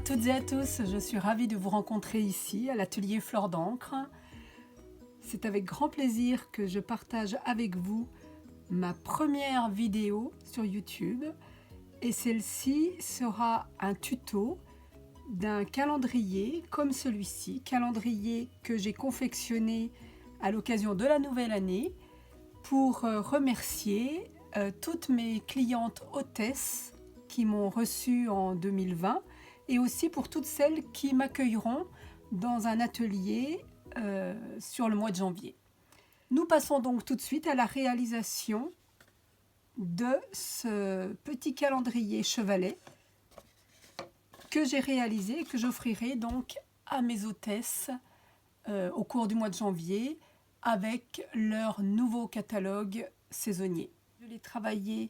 toutes et à tous, je suis ravie de vous rencontrer ici à l'atelier Fleur d'encre. C'est avec grand plaisir que je partage avec vous ma première vidéo sur YouTube et celle-ci sera un tuto d'un calendrier comme celui-ci, calendrier que j'ai confectionné à l'occasion de la nouvelle année pour remercier toutes mes clientes hôtesses qui m'ont reçue en 2020 et aussi pour toutes celles qui m'accueilleront dans un atelier sur le mois de janvier. Nous passons donc tout de suite à la réalisation de ce petit calendrier chevalet que j'ai réalisé et que j'offrirai donc à mes hôtesses au cours du mois de janvier avec leur nouveau catalogue saisonnier. Je l'ai travaillé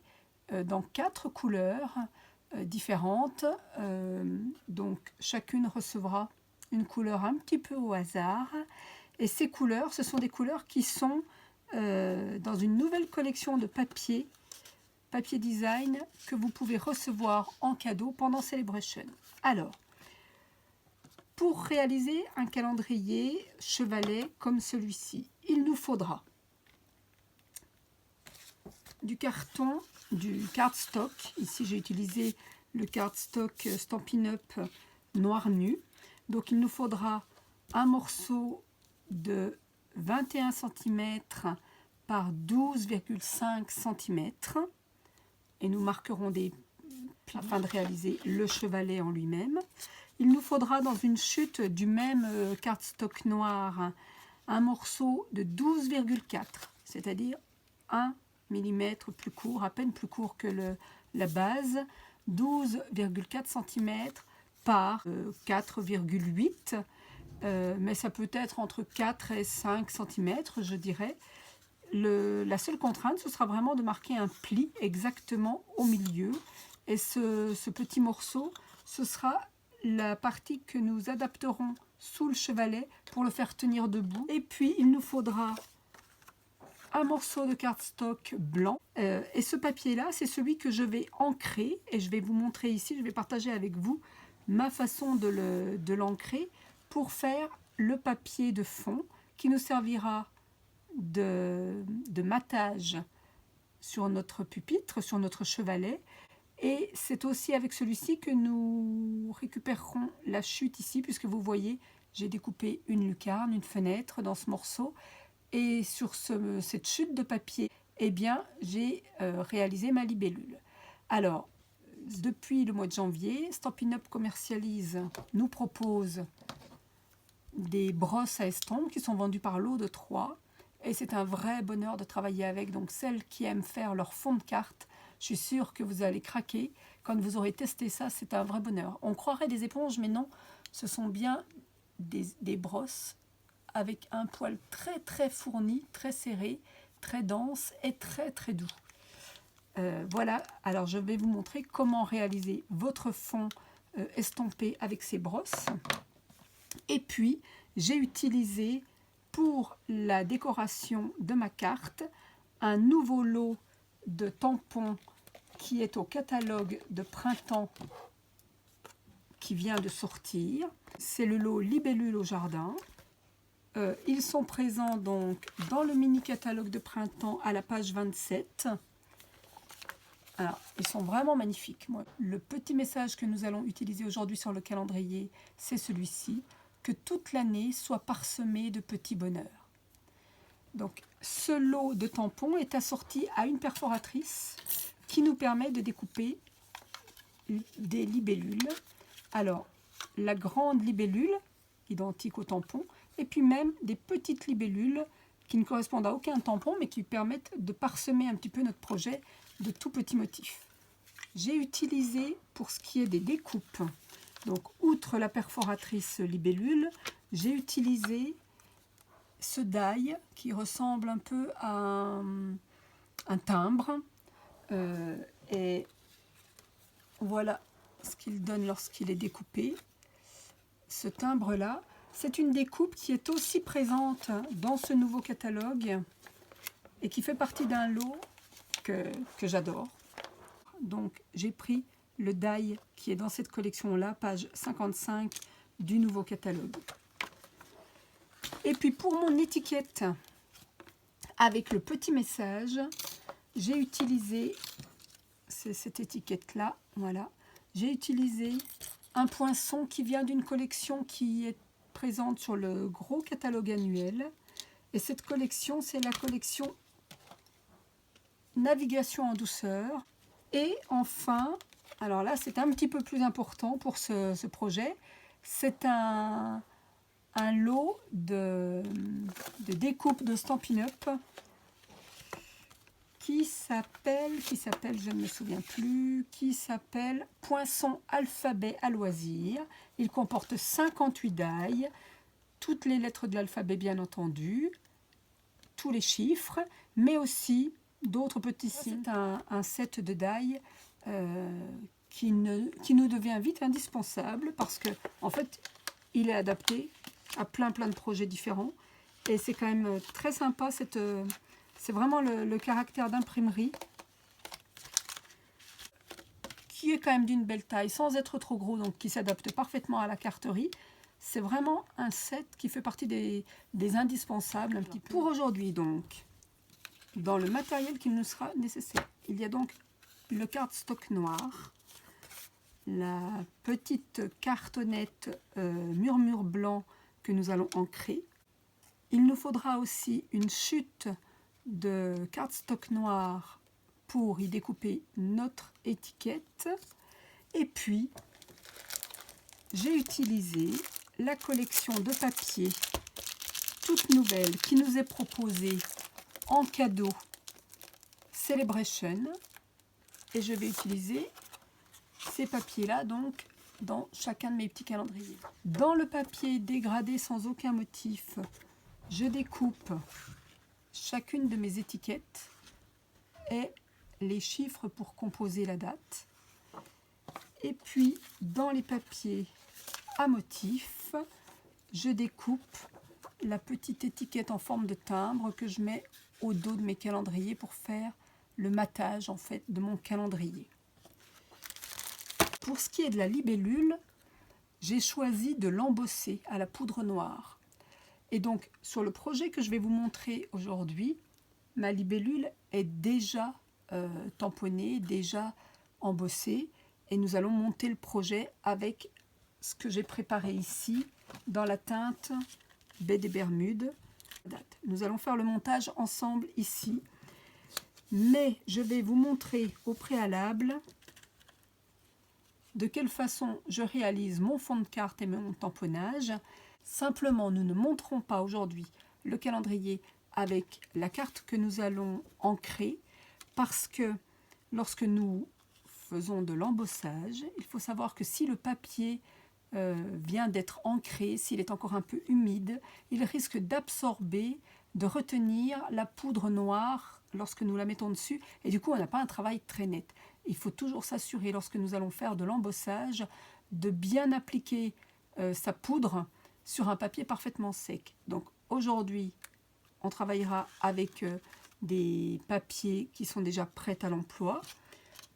dans 4 couleurs différentes, donc chacune recevra une couleur un petit peu au hasard et ces couleurs, ce sont des couleurs qui sont dans une nouvelle collection de papier design que vous pouvez recevoir en cadeau pendant Celebration. Alors, pour réaliser un calendrier chevalet comme celui-ci, il nous faudra du carton, du cardstock. Ici, j'ai utilisé le cardstock Stampin' Up noir nu. Donc, il nous faudra un morceau de 21 cm par 12,5 cm. Et nous marquerons afin de réaliser le chevalet en lui-même. Il nous faudra dans une chute du même cardstock noir un morceau de 12,4, c'est-à-dire 1 mm plus court, à peine plus court que la base, 12,4 cm par 4,8 mais ça peut être entre 4 et 5 cm, je dirais. La seule contrainte, ce sera vraiment de marquer un pli exactement au milieu. Et ce petit morceau, ce sera la partie que nous adapterons sous le chevalet pour le faire tenir debout. Et puis, il nous faudra un morceau de cardstock blanc. Et ce papier-là, c'est celui que je vais ancrer. Et je vais vous montrer ici, je vais partager avec vous ma façon de l'ancrer pour faire le papier de fond qui nous servira de matage sur notre pupitre, sur notre chevalet. Et c'est aussi avec celui-ci que nous récupérerons la chute ici, puisque vous voyez, j'ai découpé une lucarne, une fenêtre dans ce morceau. Et sur cette chute de papier, eh bien, j'ai réalisé ma libellule. Alors, depuis le mois de janvier, Stampin' Up nous propose des brosses à estampes qui sont vendues par lot de 3. Et c'est un vrai bonheur de travailler avec. Donc celles qui aiment faire leur fond de carte, je suis sûre que vous allez craquer. Quand vous aurez testé ça, c'est un vrai bonheur. On croirait des éponges, mais non, ce sont bien des brosses avec un poil très très fourni, très serré, très dense et très très doux. Voilà, alors je vais vous montrer comment réaliser votre fond estampé avec ces brosses. Et puis, j'ai utilisé pour la décoration de ma carte un nouveau lot de tampons qui est au catalogue de printemps qui vient de sortir. C'est le lot Libellule au jardin. Ils sont présents donc dans le mini catalogue de printemps à la page 27. Alors, ils sont vraiment magnifiques. Le petit message que nous allons utiliser aujourd'hui sur le calendrier, c'est celui-ci. Que toute l'année soit parsemée de petits bonheurs. Donc, ce lot de tampons est assorti à une perforatrice qui nous permet de découper des libellules. Alors, la grande libellule, identique au tampon, et puis même des petites libellules qui ne correspondent à aucun tampon, mais qui permettent de parsemer un petit peu notre projet de tout petits motifs. J'ai utilisé, pour ce qui est des découpes, donc, outre la perforatrice libellule, j'ai utilisé ce die qui ressemble un peu à un timbre. Et voilà ce qu'il donne lorsqu'il est découpé. Ce timbre-là, c'est une découpe qui est aussi présente dans ce nouveau catalogue et qui fait partie d'un lot que j'adore. Donc, j'ai pris le die qui est dans cette collection-là, page 55 du nouveau catalogue. Et puis pour mon étiquette avec le petit message, j'ai utilisé cette étiquette-là, voilà. J'ai utilisé un poinçon qui vient d'une collection qui est présente sur le gros catalogue annuel. Et cette collection, c'est la collection Navigation en douceur. Et enfin, alors là, c'est un petit peu plus important pour ce projet. C'est un lot de découpe de Stampin' Up qui s'appelle, je ne me souviens plus, qui s'appelle Poinçon alphabet à loisir. Il comporte 58 die, toutes les lettres de l'alphabet bien entendu, tous les chiffres, mais aussi d'autres petits signes. C'est un set de die qui nous devient vite indispensable parce que en fait, il est adapté à plein de projets différents et c'est quand même très sympa. C'est vraiment le caractère d'imprimerie qui est quand même d'une belle taille sans être trop gros, donc qui s'adapte parfaitement à la carterie. C'est vraiment un set qui fait partie des indispensables un petit peu. Pour aujourd'hui donc, dans le matériel qu'il nous sera nécessaire, il y a donc le cardstock noir, la petite cartonnette murmure blanc que nous allons ancrer. Il nous faudra aussi une chute de cardstock noir pour y découper notre étiquette. Et puis, j'ai utilisé la collection de papier toute nouvelle qui nous est proposée en cadeau Celebration. Et je vais utiliser ces papiers-là donc dans chacun de mes petits calendriers. Dans le papier dégradé sans aucun motif, je découpe chacune de mes étiquettes et les chiffres pour composer la date. Et puis dans les papiers à motif, je découpe la petite étiquette en forme de timbre que je mets au dos de mes calendriers pour faire le matage en fait de mon calendrier. Pour ce qui est de la libellule, j'ai choisi de l'embosser à la poudre noire. Et donc sur le projet que je vais vous montrer aujourd'hui, ma libellule est déjà tamponnée, déjà embossée, et nous allons monter le projet avec ce que j'ai préparé ici dans la teinte baie des Bermudes. Nous allons faire le montage ensemble ici, mais je vais vous montrer au préalable de quelle façon je réalise mon fond de carte et mon tamponnage. Simplement, nous ne montrons pas aujourd'hui le calendrier avec la carte que nous allons ancrer parce que lorsque nous faisons de l'embossage, il faut savoir que si le papier vient d'être ancré, s'il est encore un peu humide, il risque d'absorber, de retenir la poudre noire lorsque nous la mettons dessus et du coup on n'a pas un travail très net. Il faut toujours s'assurer lorsque nous allons faire de l'embossage de bien appliquer sa poudre sur un papier parfaitement sec. Donc aujourd'hui on travaillera avec des papiers qui sont déjà prêts à l'emploi,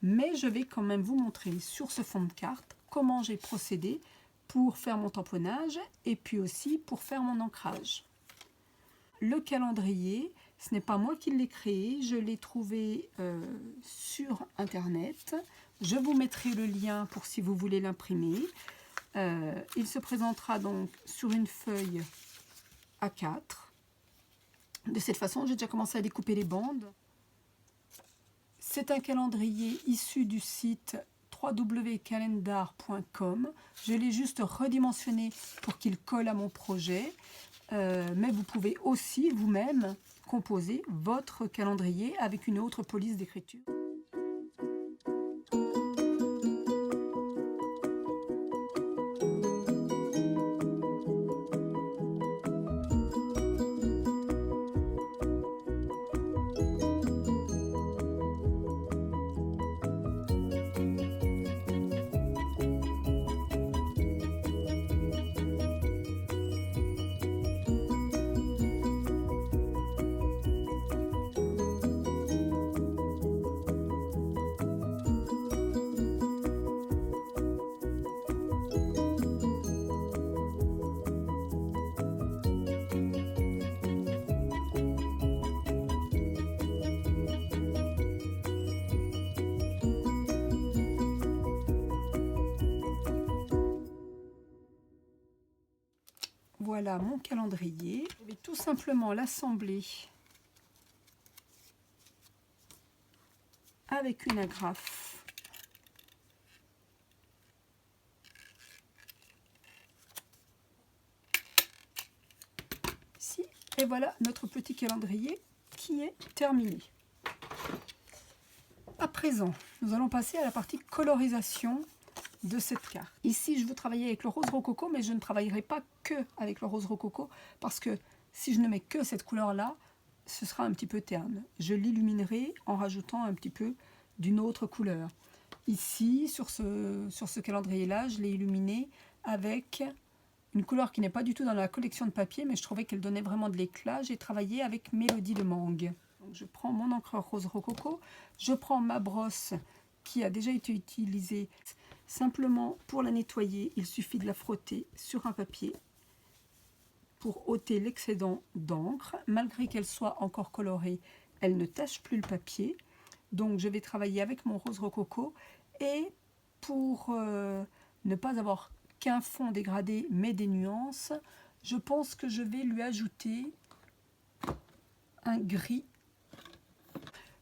mais je vais quand même vous montrer sur ce fond de carte comment j'ai procédé pour faire mon tamponnage et puis aussi pour faire mon ancrage. Le calendrier, ce n'est pas moi qui l'ai créé, je l'ai trouvé sur internet. Je vous mettrai le lien pour si vous voulez l'imprimer. Il se présentera donc sur une feuille A4. De cette façon, j'ai déjà commencé à découper les bandes. C'est un calendrier issu du site www.calendar.com. Je l'ai juste redimensionné pour qu'il colle à mon projet. Mais vous pouvez aussi vous-même composer votre calendrier avec une autre police d'écriture. voilà mon calendrier. Je vais tout simplement l'assembler avec une agrafe. Ici. Et voilà notre petit calendrier qui est terminé. À présent, nous allons passer à la partie colorisation de cette carte. Ici, je veux travailler avec le rose rococo, mais je ne travaillerai pas que avec le rose rococo, parce que si je ne mets que cette couleur-là, ce sera un petit peu terne. Je l'illuminerai en rajoutant un petit peu d'une autre couleur. Ici, sur ce calendrier-là, je l'ai illuminé avec une couleur qui n'est pas du tout dans la collection de papier, mais je trouvais qu'elle donnait vraiment de l'éclat. J'ai travaillé avec Mélodie de Mangue. Donc, je prends mon encreur rose rococo, je prends ma brosse qui a déjà été utilisée. Simplement, pour la nettoyer, il suffit de la frotter sur un papier pour ôter l'excédent d'encre. Malgré qu'elle soit encore colorée, elle ne tache plus le papier. Donc, je vais travailler avec mon rose rococo. Et pour ne pas avoir qu'un fond dégradé, mais des nuances, je pense que je vais lui ajouter un gris.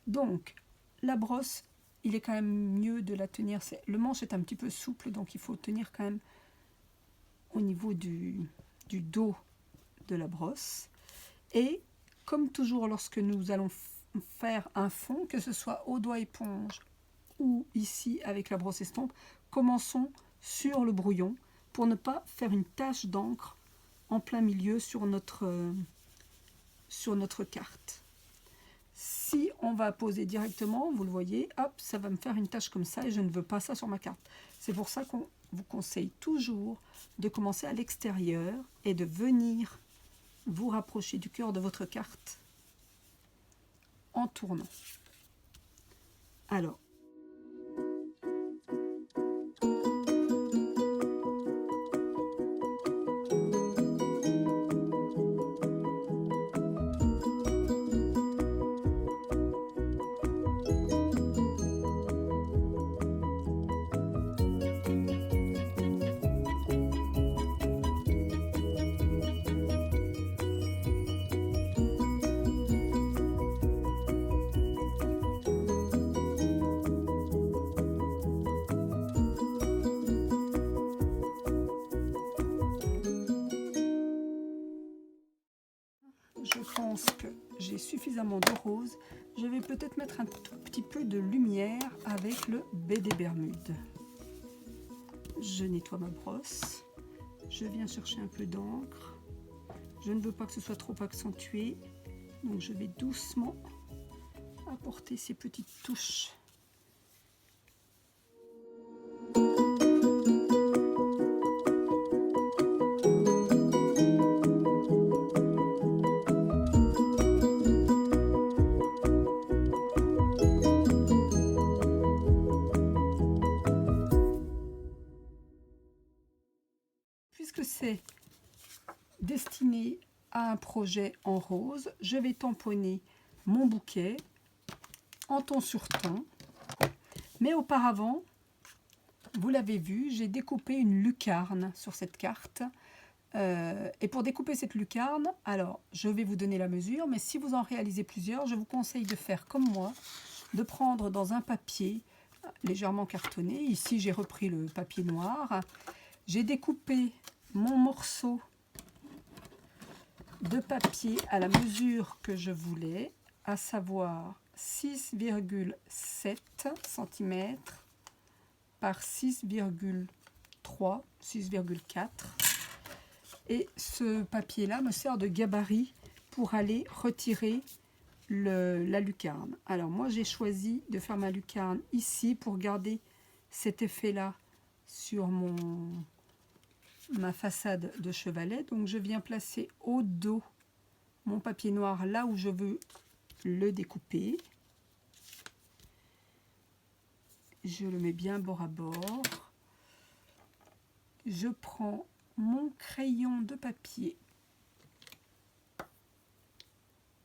Donc, la brosse, il est quand même mieux de la tenir. Le manche est un petit peu souple, donc il faut tenir quand même au niveau du dos de la brosse. Et comme toujours lorsque nous allons faire un fond, que ce soit au doigt éponge ou ici avec la brosse estompe, commençons sur le brouillon pour ne pas faire une tache d'encre en plein milieu sur notre carte. Si on va poser directement, vous le voyez, hop, ça va me faire une tache comme ça et je ne veux pas ça sur ma carte. C'est pour ça qu'on vous conseille toujours de commencer à l'extérieur et de venir vous rapprocher du cœur de votre carte en tournant. Alors, je pense que j'ai suffisamment de rose. Je vais peut-être mettre un tout petit peu de lumière avec le baie des Bermudes. Je nettoie ma brosse. Je viens chercher un peu d'encre. Je ne veux pas que ce soit trop accentué. Donc je vais doucement apporter ces petites touches. Puisque c'est destiné à un projet en rose, je vais tamponner mon bouquet en ton sur ton. Mais auparavant, vous l'avez vu, j'ai découpé une lucarne sur cette carte. Et pour découper cette lucarne, alors je vais vous donner la mesure, mais si vous en réalisez plusieurs, je vous conseille de faire comme moi, de prendre dans un papier légèrement cartonné. Ici, j'ai repris le papier noir. J'ai découpé mon morceau de papier à la mesure que je voulais, à savoir 6,7 cm par 6,3, 6,4. Et ce papier-là me sert de gabarit pour aller retirer la lucarne. Alors moi, j'ai choisi de faire ma lucarne ici pour garder cet effet-là sur ma façade de chevalet. Donc je viens placer au dos mon papier noir là où je veux le découper. Je le mets bien bord à bord. Je prends mon crayon de papier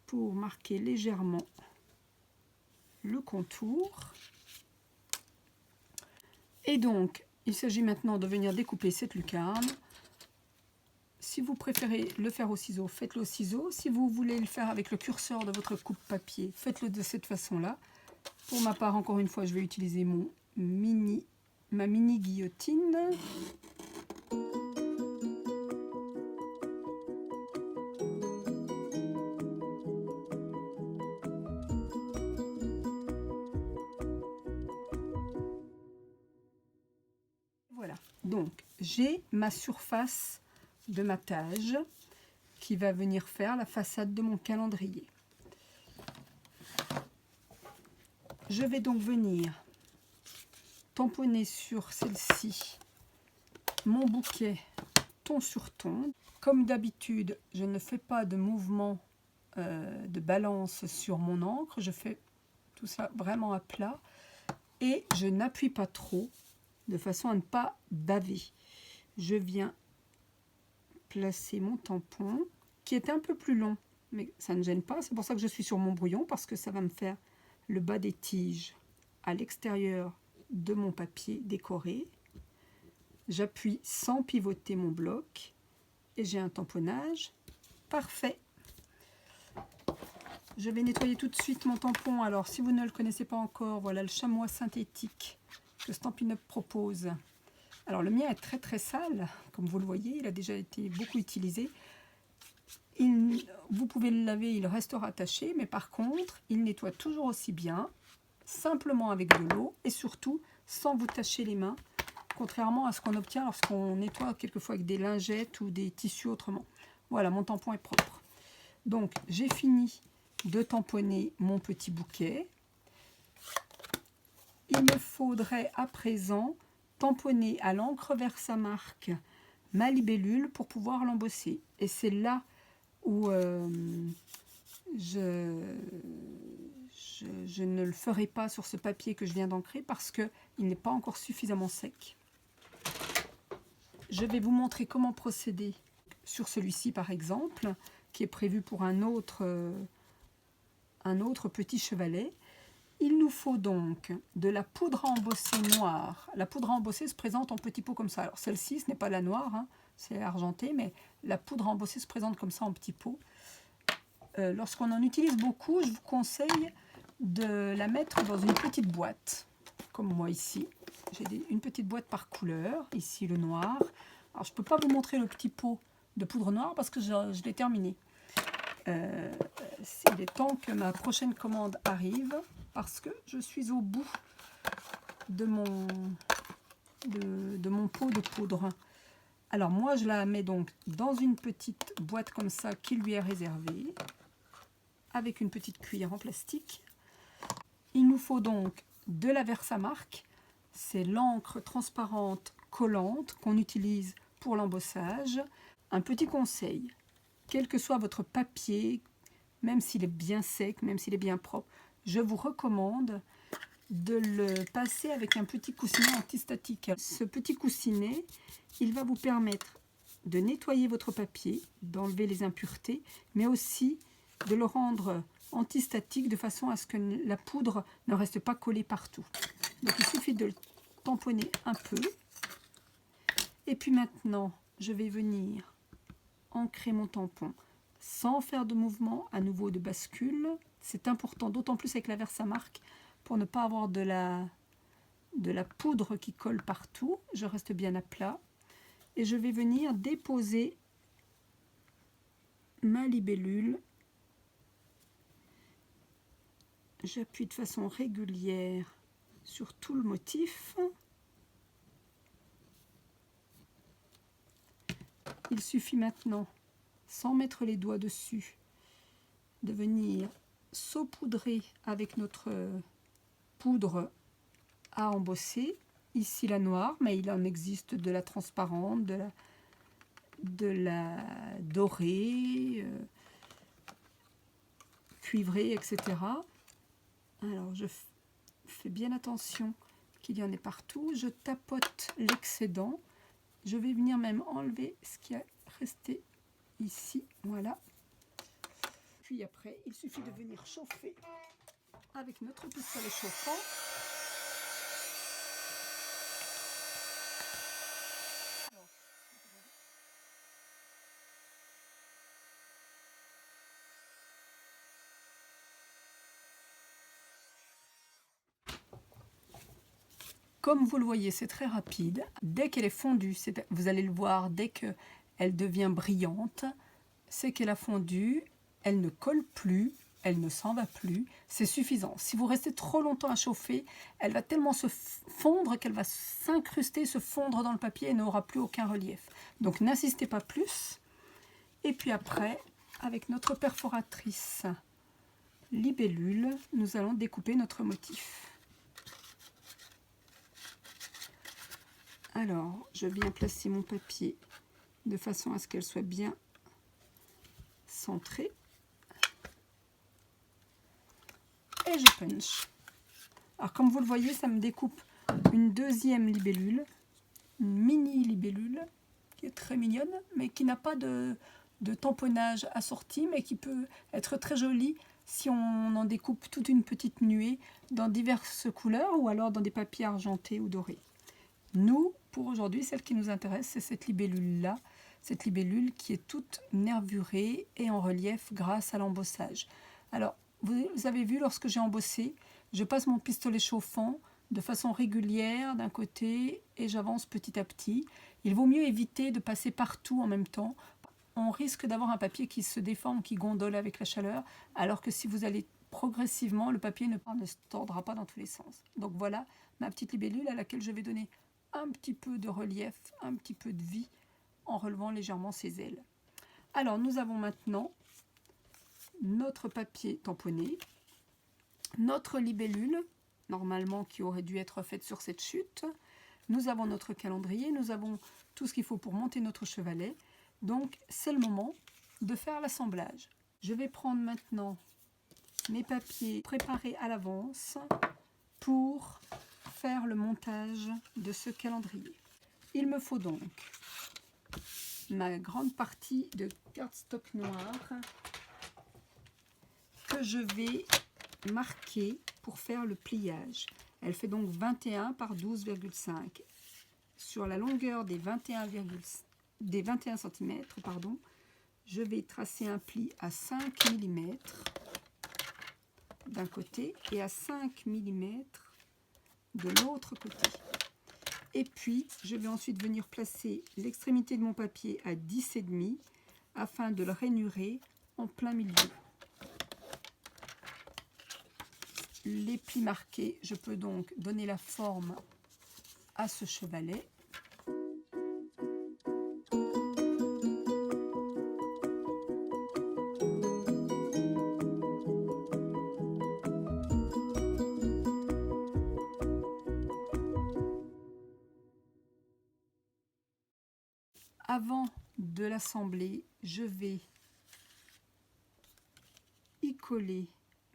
pour marquer légèrement le contour. Et donc, il s'agit maintenant de venir découper cette lucarne. si vous préférez le faire au ciseau, faites-le au ciseau. Si vous voulez le faire avec le curseur de votre coupe-papier, faites-le de cette façon-là. Pour ma part, encore une fois, je vais utiliser ma mini guillotine. Voilà, donc j'ai ma surface de matage qui va venir faire la façade de mon calendrier. Je vais donc venir tamponner sur celle-ci mon bouquet ton sur ton. Comme d'habitude, je ne fais pas de mouvement de balance sur mon encre, je fais tout ça vraiment à plat et je n'appuie pas trop de façon à ne pas baver. Je viens placer mon tampon qui est un peu plus long, mais ça ne gêne pas, c'est pour ça que je suis sur mon brouillon, parce que ça va me faire le bas des tiges à l'extérieur de mon papier décoré. J'appuie sans pivoter mon bloc et j'ai un tamponnage parfait. Je vais nettoyer tout de suite mon tampon. Alors si vous ne le connaissez pas encore, voilà le chamois synthétique que Stampin' Up propose. Alors le mien est très très sale, comme vous le voyez, il a déjà été beaucoup utilisé. Vous pouvez le laver, il restera attaché, mais par contre, il nettoie toujours aussi bien, simplement avec de l'eau et surtout sans vous tacher les mains, contrairement à ce qu'on obtient lorsqu'on nettoie quelquefois avec des lingettes ou des tissus autrement. Voilà, mon tampon est propre. Donc j'ai fini de tamponner mon petit bouquet. Il me faudrait à présent tamponner à l'encre Versamark ma libellule pour pouvoir l'embosser. Et c'est là où je ne le ferai pas sur ce papier que je viens d'ancrer parce qu'il n'est pas encore suffisamment sec. Je vais vous montrer comment procéder sur celui-ci par exemple, qui est prévu pour un autre petit chevalet. Il nous faut donc de la poudre à embosser noire. La poudre à embosser se présente en petits pots comme ça. Alors celle-ci, ce n'est pas la noire, hein, c'est argenté, mais la poudre à embosser se présente comme ça en petits pots. Lorsqu'on en utilise beaucoup, je vous conseille de la mettre dans une petite boîte, comme moi ici. J'ai une petite boîte par couleur, ici le noir. Alors je ne peux pas vous montrer le petit pot de poudre noire parce que je l'ai terminé. Il est temps que ma prochaine commande arrive parce que je suis au bout de mon pot de poudre. Alors moi je la mets donc dans une petite boîte comme ça qui lui est réservée avec une petite cuillère en plastique. Il nous faut donc de la Versamark, c'est l'encre transparente collante qu'on utilise pour l'embossage. Un petit conseil, quel que soit votre papier, même s'il est bien sec, même s'il est bien propre, je vous recommande de le passer avec un petit coussinet antistatique. Ce petit coussinet, il va vous permettre de nettoyer votre papier, d'enlever les impuretés, mais aussi de le rendre antistatique de façon à ce que la poudre ne reste pas collée partout. Donc il suffit de le tamponner un peu. Et puis maintenant, je vais venir ancrer mon tampon sans faire de mouvement à nouveau de bascule. C'est important, d'autant plus avec la Versamark, pour ne pas avoir de la poudre qui colle partout. Je reste bien à plat. Et je vais venir déposer ma libellule. J'appuie de façon régulière sur tout le motif. Il suffit maintenant, sans mettre les doigts dessus, de venir saupoudrer avec notre poudre à embosser. Ici la noire, mais il en existe de la transparente, de la dorée, cuivrée, etc. Alors je fais bien attention qu'il y en ait partout. Je tapote l'excédent. Je vais venir même enlever ce qui a resté ici. Voilà. Puis après, il suffit de venir chauffer avec notre pistolet chauffant. Comme vous le voyez, c'est très rapide. Dès qu'elle est fondue, vous allez le voir, dès qu'elle devient brillante, c'est qu'elle a fondu, elle ne colle plus, elle ne s'en va plus, c'est suffisant. Si vous restez trop longtemps à chauffer, elle va tellement se fondre qu'elle va s'incruster, se fondre dans le papier et n'aura plus aucun relief. Donc n'insistez pas plus. Et puis après, avec notre perforatrice libellule, nous allons découper notre motif. Alors, je viens placer mon papier de façon à ce qu'elle soit bien centrée. Et je punch. Alors, comme vous le voyez, ça me découpe une deuxième libellule, une mini libellule, qui est très mignonne, mais qui n'a pas de tamponnage assorti, mais qui peut être très jolie si on en découpe toute une petite nuée dans diverses couleurs ou alors dans des papiers argentés ou dorés. Nous, pour aujourd'hui, celle qui nous intéresse, c'est cette libellule-là, cette libellule qui est toute nervurée et en relief grâce à l'embossage. Alors, vous avez vu, lorsque j'ai embossé, je passe mon pistolet chauffant de façon régulière d'un côté et j'avance petit à petit. Il vaut mieux éviter de passer partout en même temps. On risque d'avoir un papier qui se déforme, qui gondole avec la chaleur, alors que si vous allez progressivement, le papier ne se tordra pas dans tous les sens. Donc voilà ma petite libellule à laquelle je vais donner un petit peu de relief, un petit peu de vie, en relevant légèrement ses ailes. Alors nous avons maintenant notre papier tamponné, notre libellule, normalement qui aurait dû être faite sur cette chute, nous avons notre calendrier, nous avons tout ce qu'il faut pour monter notre chevalet. Donc c'est le moment de faire l'assemblage. Je vais prendre maintenant mes papiers préparés à l'avance pour faire le montage de ce calendrier. Il me faut donc ma grande partie de cardstock noir que je vais marquer pour faire le pliage. Elle fait donc 21 par 12,5. Sur la longueur des 21 cm, je vais tracer un pli à 5 mm d'un côté et à 5 mm de l'autre côté. Et puis, je vais ensuite venir placer l'extrémité de mon papier à 10,5 afin de le rainurer en plein milieu. Les plis marqués, je peux donc donner la forme à ce chevalet. Avant de l'assembler, je vais y coller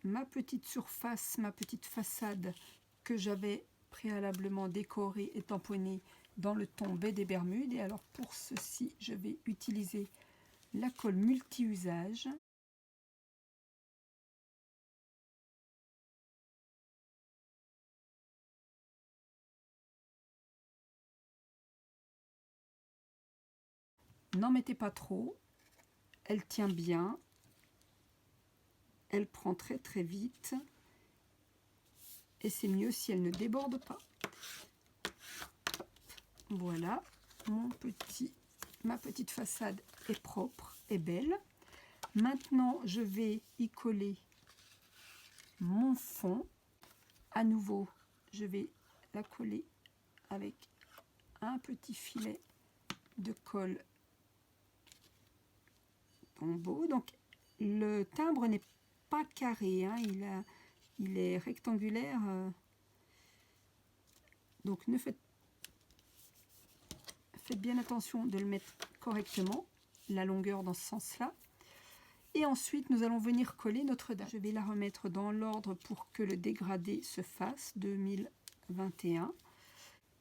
ma petite surface, ma petite façade que j'avais préalablement décorée et tamponnée dans le ton baie des Bermudes. Et alors pour ceci, je vais utiliser la colle multi-usage. N'en mettez pas trop, elle tient bien, elle prend très très vite et c'est mieux si elle ne déborde pas. Voilà, ma petite façade est propre et belle. Maintenant, je vais y coller mon fond. À nouveau, je vais la coller avec un petit filet de colle Tombow. Donc, le timbre n'est pas carré, hein, il est rectangulaire. Donc, faites bien attention de le mettre correctement, la longueur dans ce sens-là. Et ensuite, nous allons venir coller notre date. Je vais la remettre dans l'ordre pour que le dégradé se fasse, 2021.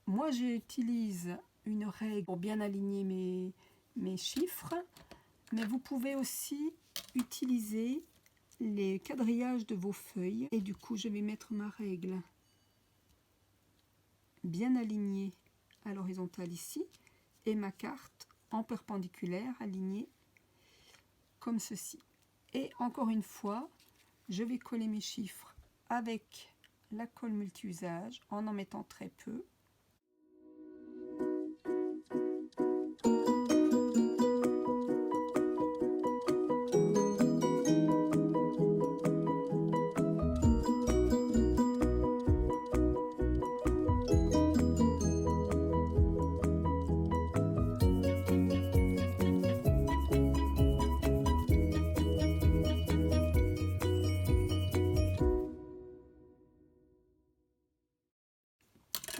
Moi, j'utilise une règle pour bien aligner mes chiffres, mais vous pouvez aussi utiliser les quadrillages de vos feuilles. Et du coup, je vais mettre ma règle bien alignée à l'horizontale ici, et ma carte en perpendiculaire alignée comme ceci. Et encore une fois, je vais coller mes chiffres avec la colle multi-usage en mettant très peu.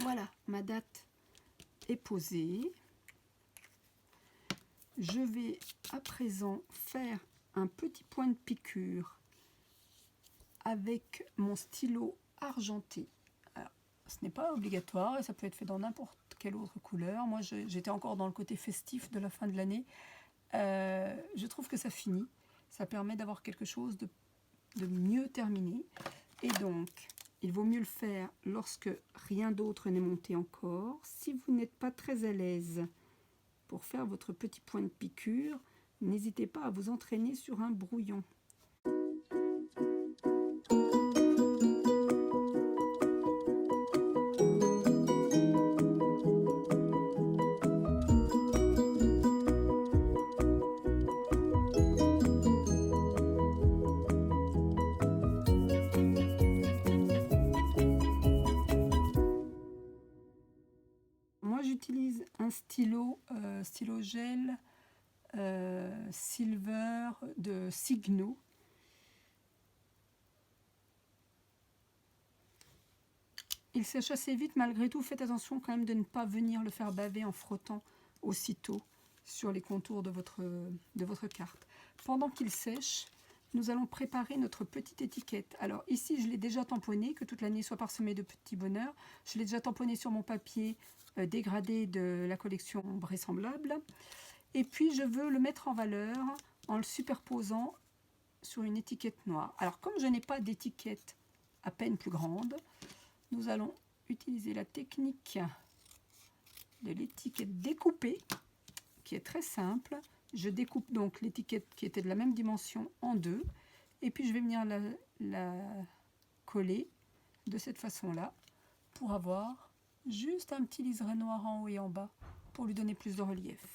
Voilà, ma date est posée. Je vais à présent faire un petit point de piqûre avec mon stylo argenté. Alors, ce n'est pas obligatoire et ça peut être fait dans n'importe quelle autre couleur. Moi, j'étais encore dans le côté festif de la fin de l'année. Je trouve que ça finit. Ça permet d'avoir quelque chose de mieux terminé. Et donc, il vaut mieux le faire lorsque rien d'autre n'est monté encore. Si vous n'êtes pas très à l'aise pour faire votre petit point de piqûre, n'hésitez pas à vous entraîner sur un brouillon. Moi, j'utilise un stylo gel Silver de Signo. Il sèche assez vite, malgré tout, faites attention quand même de ne pas venir le faire baver en frottant aussitôt sur les contours de votre carte. Pendant qu'il sèche, nous allons préparer notre petite étiquette. Alors ici, je l'ai déjà tamponné, que toute l'année soit parsemée de petits bonheurs. Je l'ai déjà tamponné sur mon papier dégradé de la collection Vraisemblable. Et puis, je veux le mettre en valeur en le superposant sur une étiquette noire. Alors, comme je n'ai pas d'étiquette à peine plus grande, nous allons utiliser la technique de l'étiquette découpée, qui est très simple. Je découpe donc l'étiquette qui était de la même dimension en deux, et puis je vais venir la coller de cette façon-là, pour avoir juste un petit liseré noir en haut et en bas, pour lui donner plus de relief.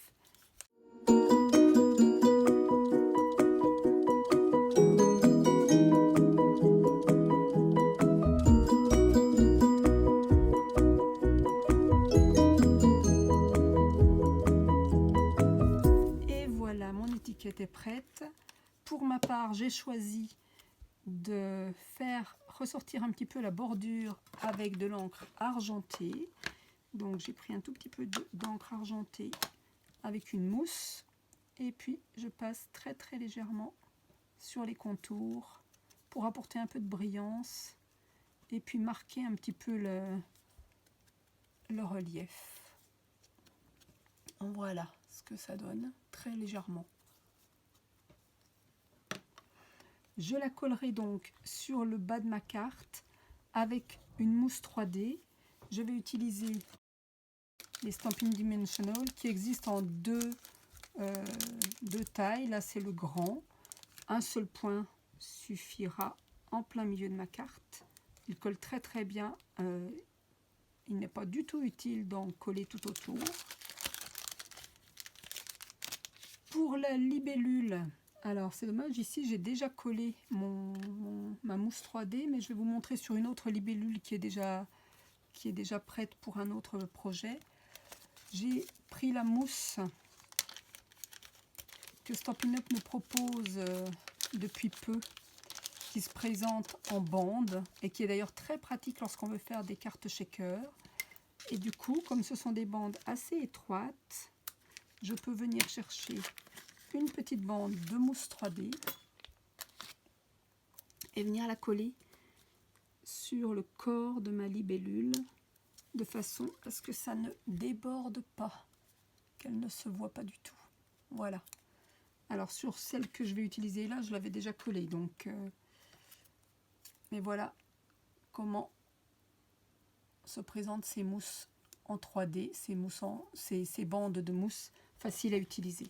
Est prête. Pour ma part, j'ai choisi de faire ressortir un petit peu la bordure avec de l'encre argentée. Donc j'ai pris un tout petit peu d'encre argentée avec une mousse et puis je passe très très légèrement sur les contours pour apporter un peu de brillance et puis marquer un petit peu le relief. Voilà ce que ça donne, très légèrement. Je la collerai donc sur le bas de ma carte avec une mousse 3D. Je vais utiliser les Stampin' Dimensional qui existent en deux tailles. Là, c'est le grand. Un seul point suffira en plein milieu de ma carte. Il colle très très bien. Il n'est pas du tout utile d'en coller tout autour. Pour la libellule, alors c'est dommage, ici j'ai déjà collé ma mousse 3D, mais je vais vous montrer sur une autre libellule qui est déjà prête pour un autre projet. J'ai pris la mousse que Stampin' Up! Me propose depuis peu, qui se présente en bande et qui est d'ailleurs très pratique lorsqu'on veut faire des cartes shaker. Et du coup, comme ce sont des bandes assez étroites, je peux venir chercher une petite bande de mousse 3D et venir la coller sur le corps de ma libellule de façon à ce que ça ne déborde pas, qu'elle ne se voit pas du tout. Voilà. Alors sur celle que je vais utiliser là, je l'avais déjà collée, donc mais voilà comment se présentent ces mousses en 3D, ces bandes de mousse faciles à utiliser.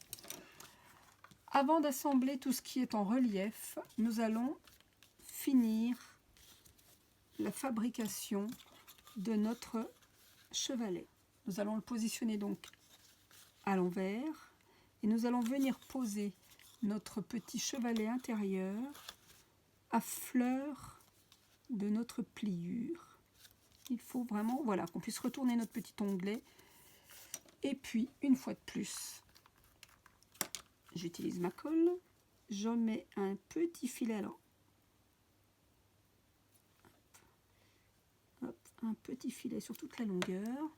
Avant d'assembler tout ce qui est en relief, nous allons finir la fabrication de notre chevalet. Nous allons le positionner donc à l'envers et nous allons venir poser notre petit chevalet intérieur à fleur de notre pliure. Il faut vraiment, voilà, qu'on puisse retourner notre petit onglet. Et puis, une fois de plus, j'utilise ma colle, je mets un petit filet, alors, hop, un petit filet sur toute la longueur.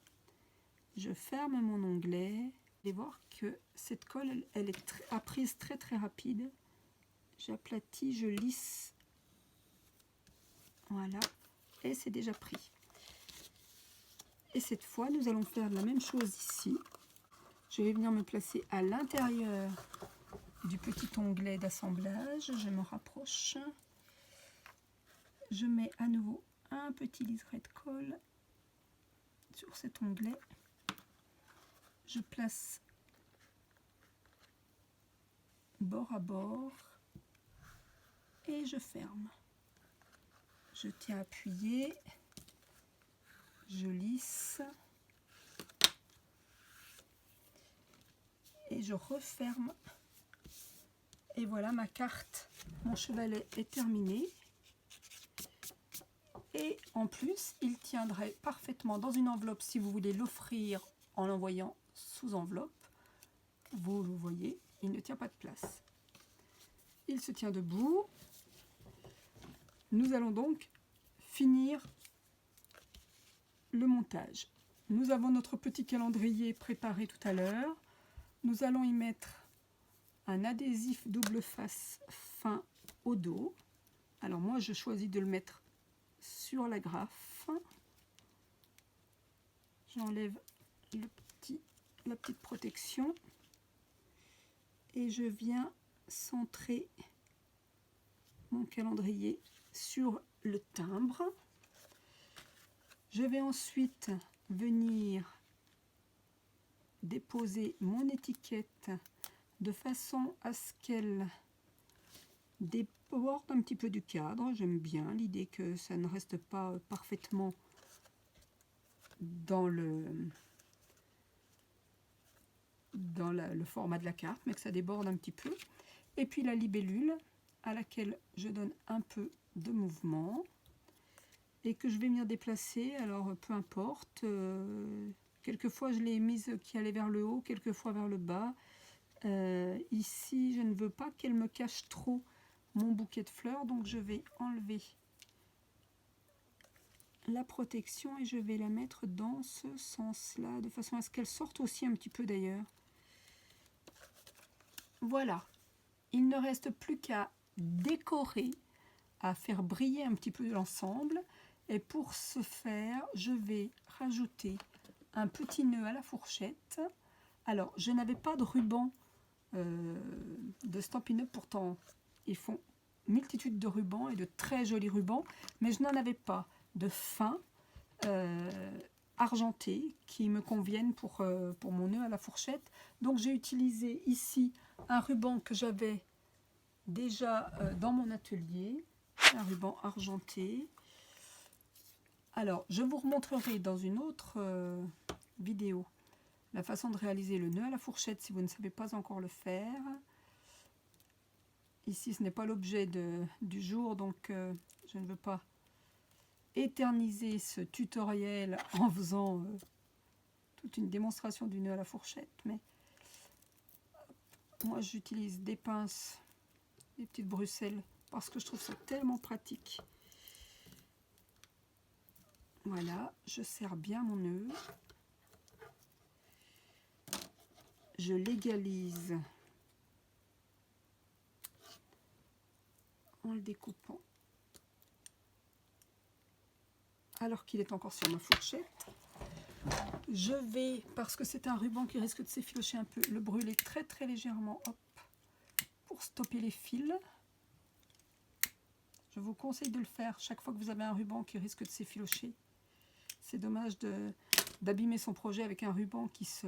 Je ferme mon onglet. Vous allez voir que cette colle, elle est à prise très très rapide. J'aplatis, je lisse. Voilà. Et c'est déjà pris. Et cette fois, nous allons faire la même chose ici. Je vais venir me placer à l'intérieur du petit onglet d'assemblage. Je me rapproche. Je mets à nouveau un petit liseré de colle sur cet onglet. Je place bord à bord et je ferme. Je tiens appuyé, je lisse et je referme. Et voilà, ma carte, mon chevalet est terminé. Et en plus, il tiendrait parfaitement dans une enveloppe si vous voulez l'offrir en l'envoyant sous enveloppe. Vous le voyez, il ne tient pas de place. Il se tient debout. Nous allons donc finir le montage. Nous avons notre petit calendrier préparé tout à l'heure. Nous allons y mettre un adhésif double face fin au dos. Alors moi, je choisis de le mettre sur l'agrafe. J'enlève la petite protection et je viens centrer mon calendrier sur le timbre. Je vais ensuite venir déposer mon étiquette de façon à ce qu'elle déborde un petit peu du cadre. J'aime bien l'idée que ça ne reste pas parfaitement dans le format de la carte, mais que ça déborde un petit peu. Et puis la libellule à laquelle je donne un peu de mouvement et que je vais venir déplacer. Alors peu importe, quelquefois je l'ai mise qui allait vers le haut, quelquefois vers le bas. Ici je ne veux pas qu'elle me cache trop mon bouquet de fleurs, donc je vais enlever la protection et je vais la mettre dans ce sens là, de façon à ce qu'elle sorte aussi un petit peu d'ailleurs. Voilà, il ne reste plus qu'à décorer, à faire briller un petit peu l'ensemble, et pour ce faire je vais rajouter un petit nœud à la fourchette. Alors je n'avais pas de ruban de Stampin' Up, pourtant ils font multitude de rubans et de très jolis rubans, mais je n'en avais pas de fin argenté qui me conviennent pour mon nœud à la fourchette. Donc j'ai utilisé ici un ruban que j'avais déjà dans mon atelier, un ruban argenté. Alors je vous remontrerai dans une autre vidéo la façon de réaliser le nœud à la fourchette si vous ne savez pas encore le faire. Ici ce n'est pas l'objet du jour, donc je ne veux pas éterniser ce tutoriel en faisant toute une démonstration du nœud à la fourchette, mais moi j'utilise des pinces, des petites bruxelles, parce que je trouve ça tellement pratique. Voilà, je serre bien mon nœud, je l'égalise en le découpant alors qu'il est encore sur ma fourchette. Je vais, parce que c'est un ruban qui risque de s'effilocher un peu, le brûler très très légèrement, hop, pour stopper les fils. Je vous conseille de le faire chaque fois que vous avez un ruban qui risque de s'effilocher. C'est dommage d'abîmer son projet avec un ruban qui se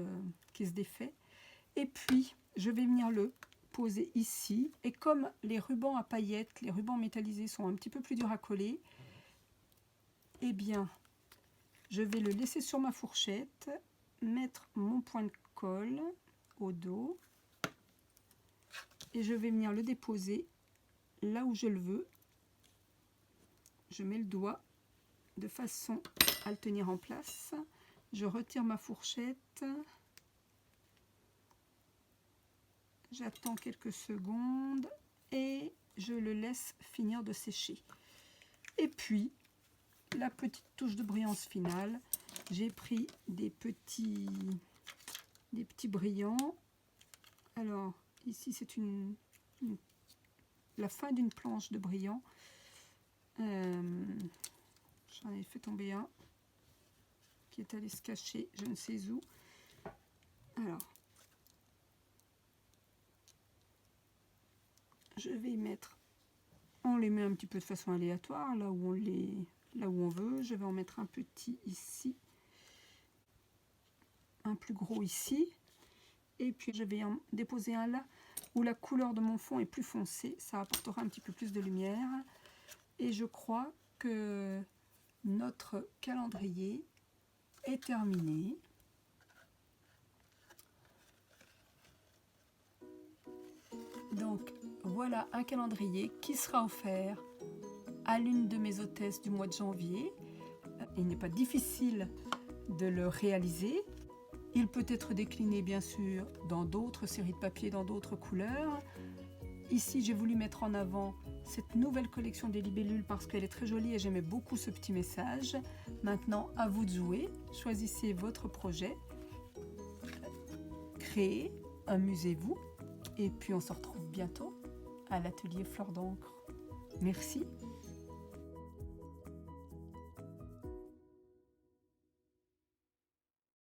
défait. Et puis, je vais venir le poser ici. Et comme les rubans à paillettes, les rubans métallisés sont un petit peu plus durs à coller, eh bien, je vais le laisser sur ma fourchette, mettre mon point de colle au dos et je vais venir le déposer là où je le veux. Je mets le doigt de façon à le tenir en place. Je retire ma fourchette. J'attends quelques secondes et je le laisse finir de sécher. Et puis, la petite touche de brillance finale. J'ai pris des petits brillants. Alors, ici, c'est la fin d'une planche de brillant. J'en ai fait tomber un qui est allé se cacher, je ne sais où. Alors, je vais y mettre, on les met un petit peu de façon aléatoire, là où on veut. Je vais en mettre un petit ici, un plus gros ici, et puis je vais en déposer un là où la couleur de mon fond est plus foncée, ça apportera un petit peu plus de lumière. Et je crois que notre calendrier est terminé. Donc voilà un calendrier qui sera offert à l'une de mes hôtesses du mois de janvier. Il n'est pas difficile de le réaliser. Il peut être décliné bien sûr dans d'autres séries de papier, dans d'autres couleurs. Ici j'ai voulu mettre en avant cette nouvelle collection des libellules parce qu'elle est très jolie et j'aimais beaucoup ce petit message. Maintenant à vous de jouer, choisissez votre projet, créez, amusez-vous et puis on se retrouve bientôt à l'atelier Fleur d'encre. Merci.